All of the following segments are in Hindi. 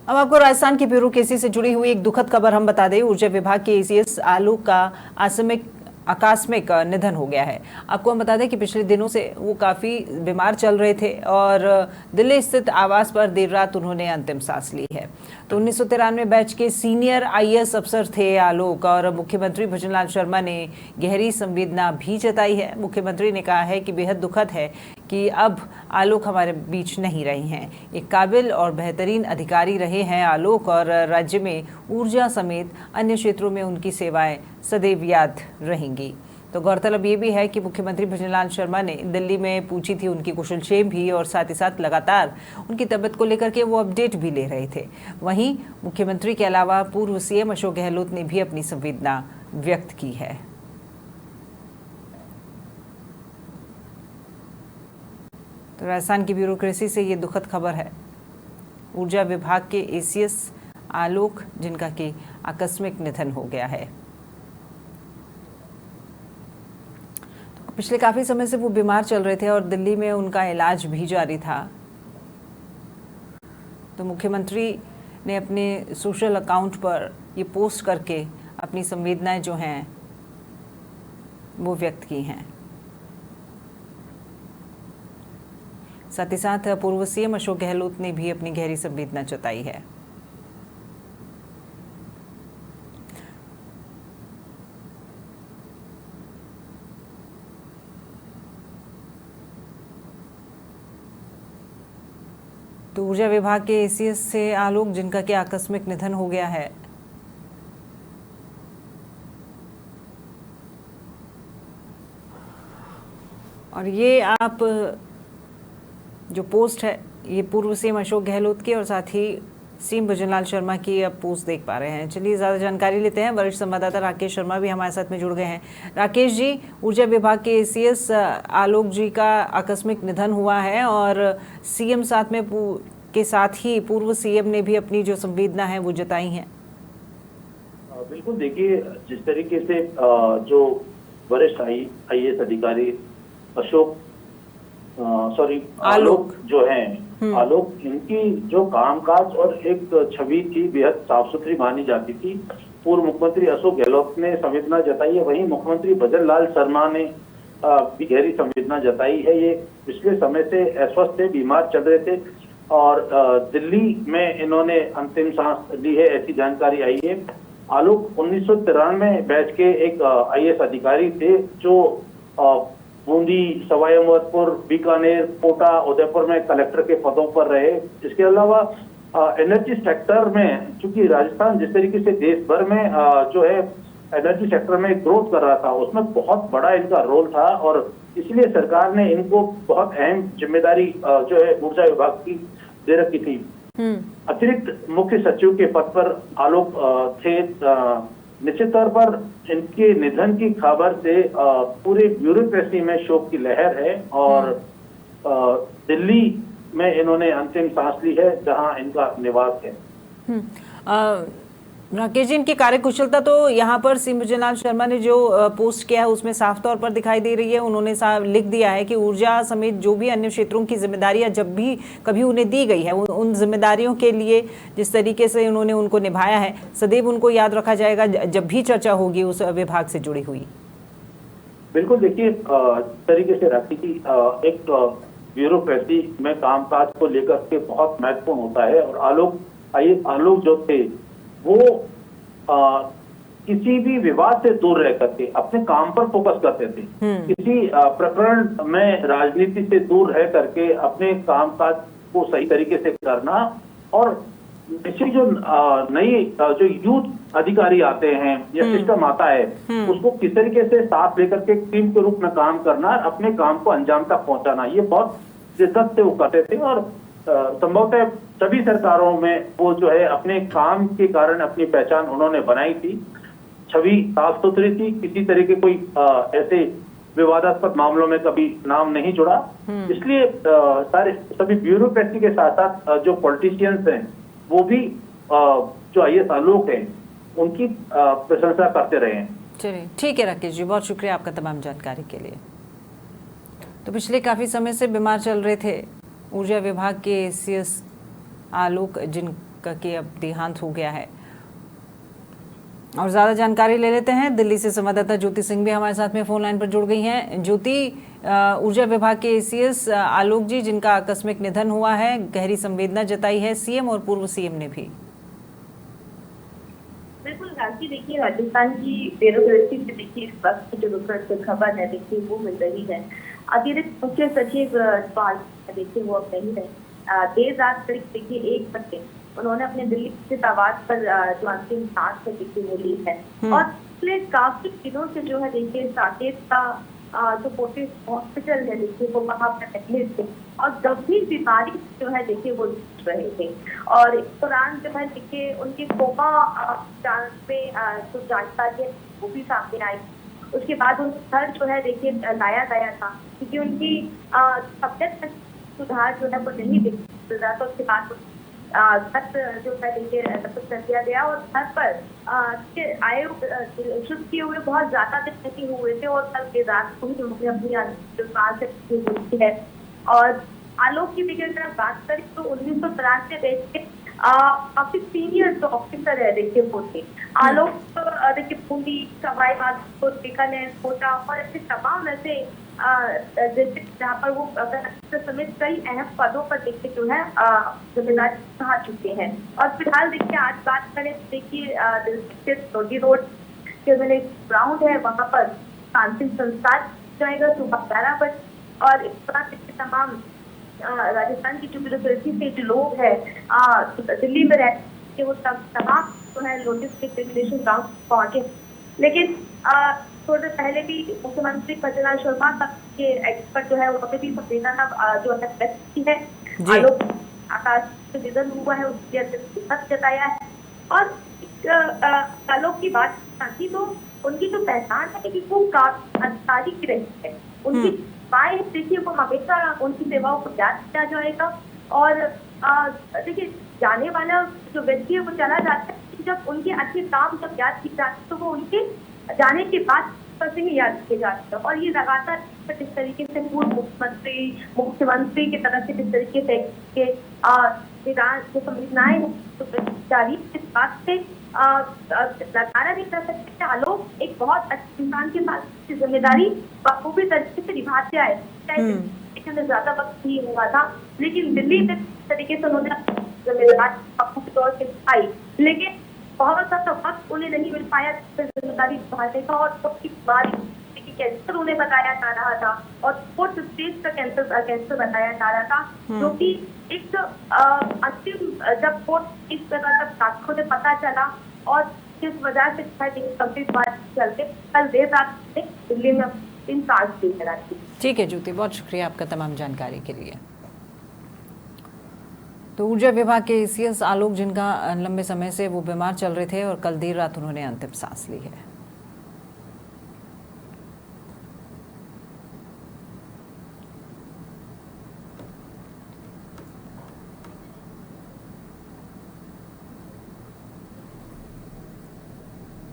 अब आपको राजस्थान की ब्यूरो केसी से जुड़ी हुई एक दुखद खबर हम बता दें। ऊर्जा विभाग के एसीएस आलोक का आकस्मिक निधन हो गया है। आपको हम बता दें कि पिछले दिनों से वो काफ़ी बीमार चल रहे थे और दिल्ली स्थित आवास पर देर रात उन्होंने अंतिम सांस ली है। तो 1993 बैच के सीनियर आईएएस अफसर थे आलोक और मुख्यमंत्री भजनलाल शर्मा ने गहरी संवेदना भी जताई है। मुख्यमंत्री ने कहा है कि बेहद दुखद है कि अब आलोक हमारे बीच नहीं रहे हैं। एक काबिल और बेहतरीन अधिकारी रहे हैं आलोक और राज्य में ऊर्जा समेत अन्य क्षेत्रों में उनकी सेवाएं सदैव याद रहेंगी। तो गौरतलब ये भी है कि मुख्यमंत्री भजनलाल शर्मा ने दिल्ली में पूछी थी उनकी कुशलक्षेम भी और साथ ही साथ लगातार उनकी तबीयत को लेकर के वो अपडेट भी ले रहे थे। वहीं मुख्यमंत्री के अलावा पूर्व सीएम अशोक गहलोत ने भी अपनी संवेदना व्यक्त की है। तो राजस्थान की ब्यूरोक्रेसी से ये दुखद खबर है। ऊर्जा विभाग के एसीएस आलोक जिनका कि आकस्मिक निधन हो गया है। तो पिछले काफी समय से वो बीमार चल रहे थे और दिल्ली में उनका इलाज भी जारी था। तो मुख्यमंत्री ने अपने सोशल अकाउंट पर ये पोस्ट करके अपनी संवेदनाएं जो हैं वो व्यक्त की हैं। साथ ही साथ पूर्व सीएम अशोक गहलोत ने भी अपनी गहरी संवेदना जताई है। तो ऊर्जा विभाग के एसीएस से आलोक जिनका कि आकस्मिक निधन हो गया है। और ये आप जो पोस्ट है ये पूर्व सीएम अशोक गहलोत की और साथ ही सीएम भजनलाल शर्मा की अब पोस्ट देख पा रहे हैं। चलिए ज़्यादा जानकारी लेते हैं। वरिष्ठ संवाददाता राकेश शर्मा भी हमारे साथ में जुड़ गए हैं। राकेश जी, ऊर्जा विभाग के एसीएस आलोक जी का आकस्मिक निधन हुआ है और सीएम साथ में के साथ ही पूर्व सीएम ने भी अपनी जो संवेदना है वो जताई है। बिल्कुल, देखिए जिस तरीके से जो वरिष्ठ आईएएस अधिकारी आलोक जो हैं, आलोक इनकी जो कामकाज और एक छवि थी बेहद साफ सुथरी मानी जाती थी। पूर्व मुख्यमंत्री अशोक गहलोत ने संवेदना जताई है, वहीं मुख्यमंत्री भजनलाल शर्मा ने भी गहरी संवेदना जताई है। ये पिछले समय से अस्वस्थ थे, बीमार चल रहे थे और दिल्ली में इन्होंने अंतिम सांस ली है, ऐसी जानकारी आई है। आलोक 1993 बैच के एक आईएएस अधिकारी थे जो बूंदी, सवाईमाधोपुर, बीकानेर, कोटा, उदयपुर में कलेक्टर के पदों पर रहे। इसके अलावा एनर्जी सेक्टर में, चूंकि राजस्थान जिस तरीके से देश भर में जो है एनर्जी सेक्टर में ग्रोथ कर रहा था, उसमें बहुत बड़ा इनका रोल था और इसलिए सरकार ने इनको बहुत अहम जिम्मेदारी जो है ऊर्जा विभाग की दे रखी थी। अतिरिक्त मुख्य सचिव के पद पर आलोक थे। निश्चित तौर पर इनके निधन की खबर से पूरे ब्यूरोक्रेसी में शोक की लहर है और दिल्ली में इन्होंने अंतिम सांस ली है, जहां इनका निवास है। राकेश जी, इनकी कार्यकुशलता तो यहाँ पर सीएम भजनलाल शर्मा ने जो पोस्ट किया है उसमें साफ तौर पर दिखाई दे रही है। उन्होंने लिख दिया है कि ऊर्जा समेत जो भी अन्य क्षेत्रों की जिम्मेदारियां जब भी कभी उन्हें दी गई है, उन जिम्मेदारियों के लिए जिस तरीके से उन्होंने उनको निभाया है, सदैव उनको याद रखा जाएगा जब भी चर्चा होगी उस विभाग से जुड़ी हुई। बिल्कुल, देखिए तरीके से राखी की एक ब्यूरोक्रेसी में कामकाज को लेकर के बहुत महत्वपूर्ण होता है और आलोक जो थे वो किसी भी विवाद से दूर रह करके अपने काम पर फोकस करते थे। किसी प्रकरण में राजनीति से दूर रह करके अपने कामकाज को सही तरीके से करना और ऐसी जो नई जो यूथ अधिकारी आते हैं या सिस्टम आता है उसको किस तरीके से साथ लेकर के टीम के रूप में काम करना, अपने काम को अंजाम तक पहुंचाना, ये बहुत शिद्दत से वो करते थे और संभवतः सभी सरकारों में वो जो है अपने काम के कारण अपनी पहचान उन्होंने बनाई थी। छवि साफ सुथरी थी, किसी तरह के कोई ऐसे विवादास्पद मामलों में कभी नाम नहीं जुड़ा। इसलिए सभी ब्यूरोक्रेसी के साथ साथ जो पॉलिटिशियंस हैं वो भी जो आईएएस आलोक हैं उनकी प्रशंसा करते रहे हैं। चलिए ठीक है राकेश जी, बहुत शुक्रिया आपका तमाम जानकारी के लिए। तो पिछले काफी समय से बीमार चल रहे थे ऊर्जा विभाग के एसीएस आलोक, जिन का के अब देहांत हो गया है। और ज़्यादा जानकारी ले लेते हैं। दिल्ली से संवाददाता ज्योति सिंह भी हमारे साथ में फोन लाइन पर जुड़ गई हैं। ज्योति, ऊर्जा विभाग के एसीएस आलोक जी, जिनका आकस्मिक निधन हुआ है, गहरी संवेदना जताई है सीएम और पूर्व सीएम ने भी। बिल्कुल रांची, देखिए राजस्थान की बेरोजगारी से देखिए इस वक्त की जो दुखद खबर है देखिए वो मिल रही है। अतिरिक्त मुख्य सचिव देखिए वो अब नहीं रहे। देर रात करीब देखिए 1 बजे उन्होंने अपने दिल्ली स्थित आवास पर जो अंतिम सांस है देखिए वो ली है। और पिछले काफी दिनों से जो है देखिए साकेत का जो फोर्टिस हॉस्पिटल है देखिए वो वहाँ पर पहले थे और गंभीर बीमारी जो है देखिए वो जूझ रहे थे। और इस दौरान जो है देखिए उनके कोमा जांच में जो जानकारी है वो भी सामने आई। उसके बाद उनका घर जो है देखिए लाया गया था क्योंकि उनकी तबियत सुधार जो है वो नहीं दिख रहा था। उसके बाद घर जो है देखिए रद्द कर दिया गया और घर पर आए शुरू किए हुए बहुत ज्यादा दिन नहीं हुए थे और कल देर रात को ही उन्होंने अपनी है। और आलोक की अगर बात करें तो 1993 बैच के काफी सीनियर जो ऑफिसर है देखिए वो थे। आलोक देखिए बूंदी, सवाई माधोपुर, बीकानेर, कोटा और ऐसे तमाम ऐसे जहाँ पर वो समेत कई अहम पदों पर देखिए जो है जिम्मेदारी निभा चुके हैं। और फिलहाल देखिए आज बात करें तो देखिए रोडी रोड के जो ग्राउंड है वहाँ पर अंतिम संस्कार जाएगा सुबह 11 बजे। और इस तरह देखिए तमाम राजस्थान की जो ब्यूरोक्रेसी से जो लोग हैं दिल्ली में रहते वो तमाम जो है लोटस के रेगुलेशन ग्राउंड पहुंचे। लेकिन थोड़ी देर पहले भी मुख्यमंत्री भजनलाल शर्मा के एक्सपर्ट जो है उन्होंने भी संवेदना जो है व्यक्त की है। आलोक आकाश से निधन हुआ है उसके दुखद जताया है। और आलोक की बात की तो उनकी जो पहचान है कि वो काफी अधिकारी की रही है। उनकी सेवाएं देखिए वो हमेशा उनकी सेवाओं को याद किया जाएगा। और देखिए जाने वाला जो व्यक्ति है वो चला जाता है, जब उनके अच्छे काम जब याद किए जाते हैं तो वो उनके जाने के बाद से ही याद किए जाते हैं। और ये लगातार जिस तरीके से पूर्व मुख्यमंत्री की तरफ से जिस तरीके से जो संवेदनाएं जारी इस बात से नकारा नहीं कर सकते। आलोक एक बहुत अच्छे इंसान के साथ जिम्मेदारी बखूबी तरीके से निभाते आए, चाहे ज्यादा वक्त नहीं हुआ था लेकिन दिल्ली में तरीके से उन्होंने जिम्मेदारी बखूबी तौर से निभाई। लेकिन बहुत सा वक्त उन्हें नहीं मिल पाया जिम्मेदारी निभाने का। और उसकी बीमारी कैंसर उन्हें बताया जा रहा था और 4th स्टेज का कैंसर बताया जा रहा था, जो कि एक अंतिम जब 4th स्टेज का डॉक्टरों ने पता चला और जिस वजह से गंभीर बात चलते कल देर रात दिल्ली में इंसान दी। ठीक है ज्योति, बहुत शुक्रिया आपका तमाम जानकारी के लिए। तो ऊर्जा विभाग के एसीएस आलोक, जिनका लंबे समय से वो बीमार चल रहे थे और कल देर रात उन्होंने अंतिम सांस ली है।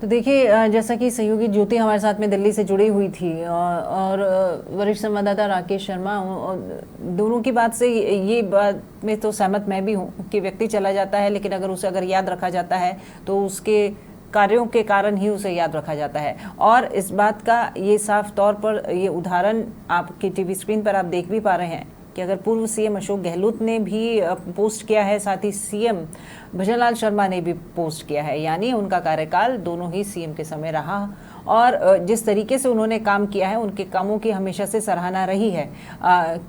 तो देखिए, जैसा कि सहयोगी ज्योति हमारे साथ में दिल्ली से जुड़ी हुई थी और वरिष्ठ संवाददाता राकेश शर्मा, दोनों की बात से ये बात में तो सहमत मैं भी हूँ कि व्यक्ति चला जाता है लेकिन अगर याद रखा जाता है तो उसके कार्यों के कारण ही उसे याद रखा जाता है। और इस बात का ये साफ तौर पर ये उदाहरण आपकी टीवी स्क्रीन पर आप देख भी पा रहे हैं कि अगर पूर्व सीएम अशोक गहलोत ने भी पोस्ट किया है, साथ ही सीएम भजनलाल शर्मा ने भी पोस्ट किया है, यानी उनका कार्यकाल दोनों ही सीएम के समय रहा और जिस तरीके से उन्होंने काम किया है उनके कामों की हमेशा से सराहना रही है।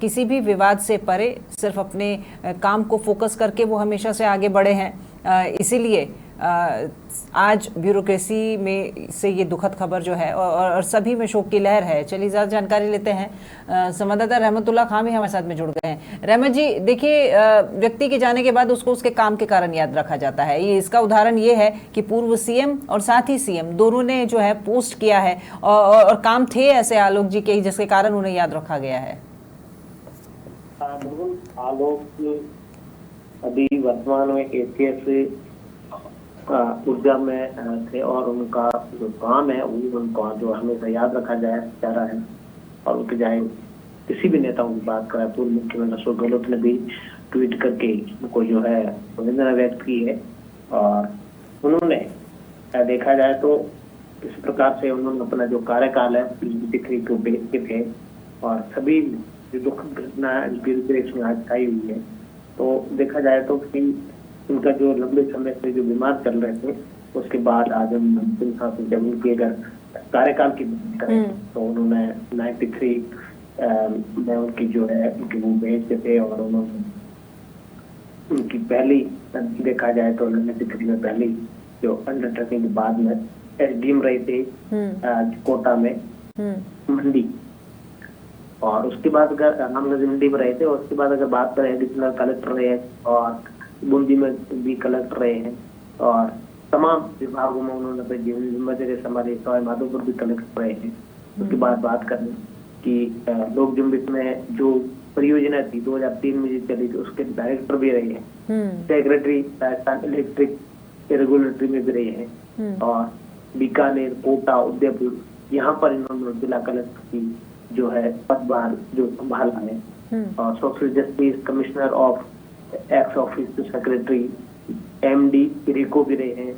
किसी भी विवाद से परे सिर्फ अपने काम को फोकस करके वो हमेशा से आगे बढ़े हैं। इसीलिए आज ब्यूरोक्रेसी में से ये दुखद खबर जो है और सभी में शोक की लहर है। चलिए ज़्यादा जानकारी लेते हैं। संवाददाता रहमतुल्लाह खान भी हमारे साथ में जुड़ गए हैं। रहमत जी, देखिए, व्यक्ति के जाने के बाद उसको उसके काम के कारण याद रखा जाता है। ये इसका उदाहरण ये है कि पूर्व सीएम और साथ ही सीएम दोनों ने जो है पोस्ट किया है और काम थे ऐसे आलोक जी के जिसके कारण उन्हें याद रखा गया है। बिल्कुल, आलोक अभी वर्तमान में एसीएस ऊर्जा में थे और उनका जो काम है वो उनका जो हमेशा याद रखा जा रहा है। और उनके चाहे किसी भी नेताओं की बात करें, पूर्व मुख्यमंत्री अशोक गहलोत ने भी ट्वीट करके उनको जो है संवेदना व्यक्त की है। और उन्होंने देखा जाए तो इस प्रकार से उन्होंने अपना जो कार्यकाल है दिक्री को बेचते थे और सभी जो दुखद घटना इसमें आज आई हुई है। तो देखा जाए तो कि उनका जो लंबे समय से जो बीमार चल रहे थे उसके बाद आज हम अंतिम सांस जब उनकी अगर कार्यकाल की बात करें तो उन्होंने 93 में उनकी जो है उनकी वो भेजते थे और उन्होंने उनकी पहली देखा जाए तो 93 में पहली जो अंडरटेकिंग के बाद में एसडीएम रहे थे कोटा में मंडी। और उसके बाद अगर रामगंज मंडी में रहे थे और उसके बाद अगर बात करें एडिशनल कलेक्टर रहे और बूंदी में भी कलेक्टर रहे हैं और तमाम विभागों में उन्होंने अपनी जिम्मेदारी संभाली। सवाई माधोपुर भी कलेक्टर रहे हैं। उसके बाद बात करें कि लोक जुम्बिश में जो परियोजना थी 2003 में जो चली थी उसके डायरेक्टर भी रहे हैं। सेक्रेटरी राजस्थान इलेक्ट्रिक रेगुलेटरी में भी रहे हैं और बीकानेर, कोटा, उदयपुर यहाँ पर इन्होंने जिला कलेक्टर की जो है पदभार जो संभाला है। और social justice commissioner of ex office secretary MD रिको भी रहे हैं।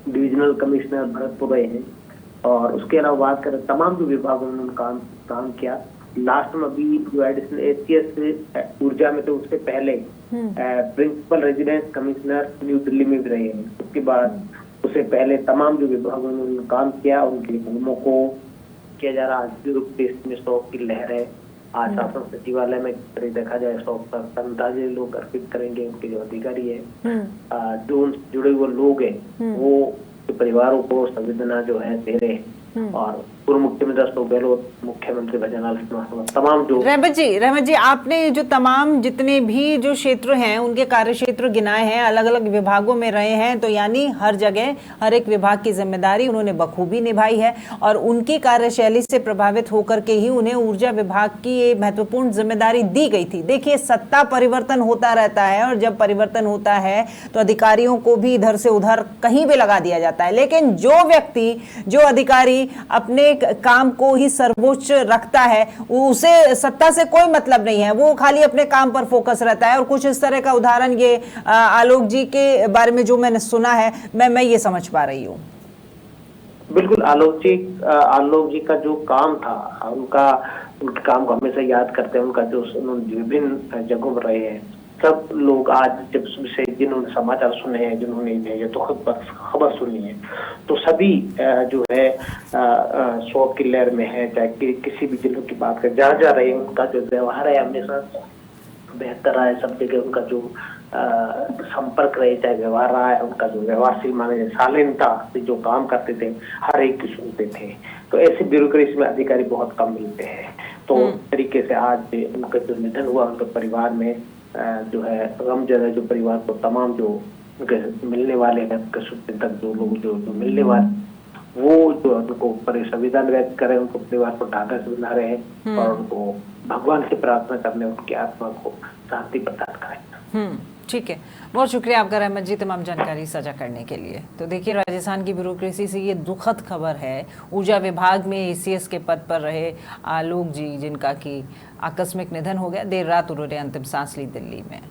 डिविजनल कमिश्नर भरतपुर रहे हैं। और उसके अलावा बात करें तमाम जो विभागों में उन्होंने काम किया। लास्ट में अभी जो एडिशनल एसीएस ऊर्जा में तो उससे पहले principal residence commissioner New Delhi में भी रहे हैं। उसके बाद उससे पहले तमाम जो विभागों में उन्होंने काम किया उनके नियमों को किया जा रहा। आज में शोक की लहर है। आज शासन सचिवालय में देखा जाए शोक पर श्रद्धांजलि लोग अर्पित करेंगे। उनके जो अधिकारी है जो उनसे जुड़े हुए लोग हैं वो परिवारों को संवेदना जो है दे रहे हैं। और पूर्व मुख्यमंत्री अशोक गहलोत, मुख्यमंत्री भजनलाल शर्मा, तमाम जो रहमत जी आपने जो तमाम जितने भी जो क्षेत्र हैं उनके कार्य क्षेत्र गिनाए हैं, अलग अलग विभागों में रहे हैं, तो यानी हर जगह हर एक विभाग की जिम्मेदारी उन्होंने बखूबी निभाई है और उनकी कार्यशैली से प्रभावित होकर के ही उन्हें ऊर्जा विभाग की ये महत्वपूर्ण जिम्मेदारी दी गई थी। देखिए सत्ता परिवर्तन होता रहता है और जब परिवर्तन होता है तो अधिकारियों को भी इधर से उधर कहीं भी लगा दिया जाता है, लेकिन जो व्यक्ति जो अधिकारी अपने काम को ही सर्वोच्च रखता है उसे सत्ता से कोई मतलब नहीं है, वो खाली अपने काम पर फोकस रहता है। और कुछ इस तरह का उदाहरण ये आलोक जी के बारे में जो मैंने सुना है मैं ये समझ पा रही हूँ। बिल्कुल आलोक जी का जो काम था उनके काम को हमेशा याद करते हैं। उनका जो उन्होंने विभिन्न जगहों पर रहे हैं सब लोग आज जब से जिन्होंने समाचार सुने हैं, जिन्होंने ये दुखद खबर सुनी है, तो सभी जो है शोक की लहर में है। चाहे किसी भी जिलों की बात करें, जहाँ रहे हैं उनका जो व्यवहार है हमेशा बेहतर रहा है। सब जगह उनका जो संपर्क रहे, चाहे व्यवहार रहा है उनका जो व्यवहारशील माने शालीनता से जो काम करते थे हर एक की सुनते थे। तो ऐसे ब्यूरोक्रेसी में अधिकारी बहुत कम मिलते हैं। तो तरीके से आज उनका जो निधन हुआ उनके परिवार में जो है गम ज्यादा जो परिवार को तमाम जो उनके मिलने वाले हैं उनके शुभचिंतक जो लोग जो मिलने वाले वो जो उनको संविधान व्यक्त करें, उनको परिवार को ढांढस बना रहे हैं और उनको भगवान से प्रार्थना करने उनकी आत्मा को शांति प्रदान करें। ठीक है, बहुत शुक्रिया आपका रहमत जी तमाम जानकारी साझा करने के लिए। तो देखिए राजस्थान की ब्यूरोक्रेसी से ये दुखद खबर है। ऊर्जा विभाग में एसीएस के पद पर रहे आलोक जी जिनका कि आकस्मिक निधन हो गया, देर रात उन्होंने अंतिम सांस ली दिल्ली में।